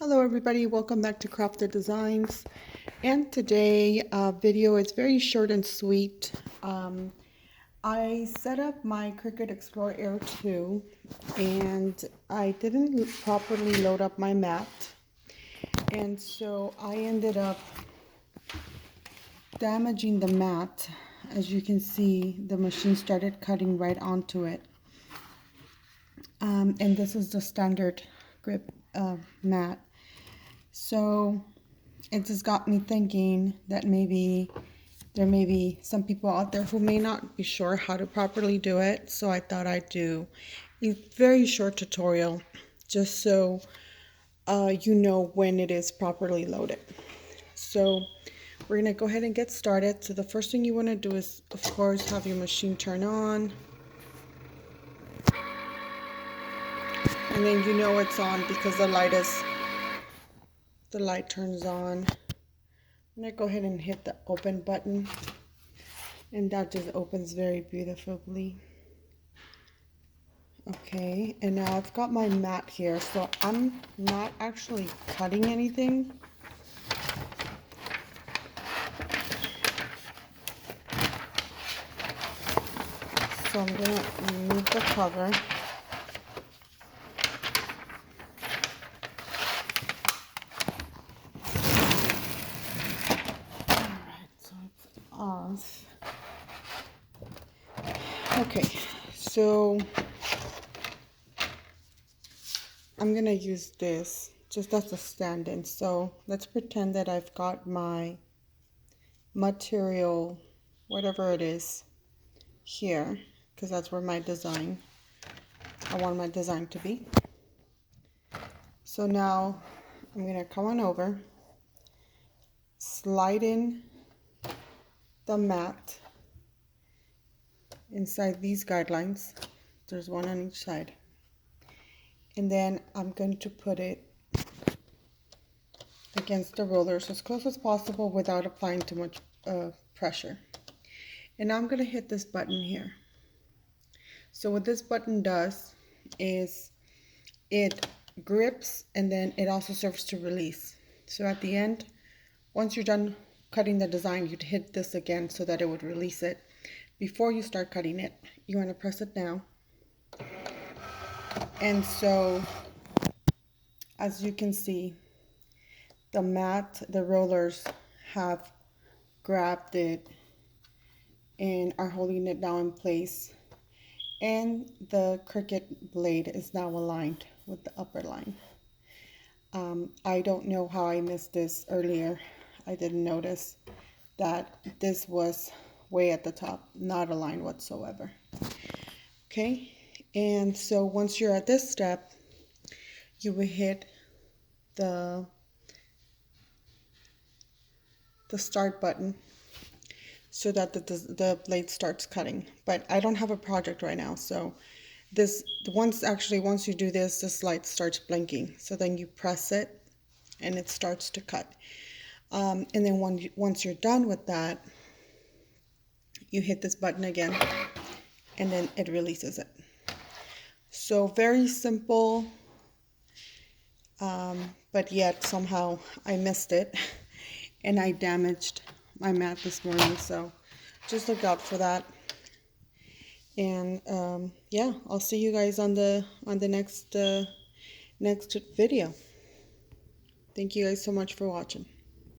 Hello everybody, welcome back to Crafted Designs. And today video is very short and sweet. I set up my Cricut Explore Air 2 and I didn't properly load up my mat, and so I ended up damaging the mat. As you can see, the machine started cutting right onto it. And this is the standard grip mat. So it just got me thinking that maybe there may be some people out there who may not be sure how to properly do it. So I thought I'd do a very short tutorial just so you know when it is properly loaded. So we're going to go ahead and get started. So the first thing you want to do is, of course, have your machine turn on. And then you know it's on because the light turns on. I'm going to go ahead and hit the open button, and that just opens very beautifully. Okay, and now I've got my mat here, so I'm not actually cutting anything. So I'm going to remove the cover. Off. Okay, so I'm gonna use this just as a stand-in. So let's pretend that I've got my material, whatever it is, here, because that's where I want my design to be. So now I'm gonna come on over, slide in the mat inside these guidelines. There's one on each side, and then I'm going to put it against the rollers as close as possible without applying too much pressure. And now I'm going to hit this button here. So what this button does is it grips, and then it also serves to release. So at the end, once you're done cutting the design, you'd hit this again so that it would release it. Before you start cutting it, you want to press it down. And so, as you can see, the mat, the rollers have grabbed it and are holding it down in place. And the Cricut blade is now aligned with the upper line. I don't know how I missed this earlier. I didn't notice that this was way at the top, not aligned whatsoever. Okay, and so once you're at this step, you will hit the start button so that the blade starts cutting. But I don't have a project right now, so once you do this, this light starts blinking. So then you press it and it starts to cut. And then once you're done with that, you hit this button again, and then it releases it. So very simple, but yet somehow I missed it and I damaged my mat this morning. So just look out for that. And yeah, I'll see you guys on the next video. Thank you guys so much for watching.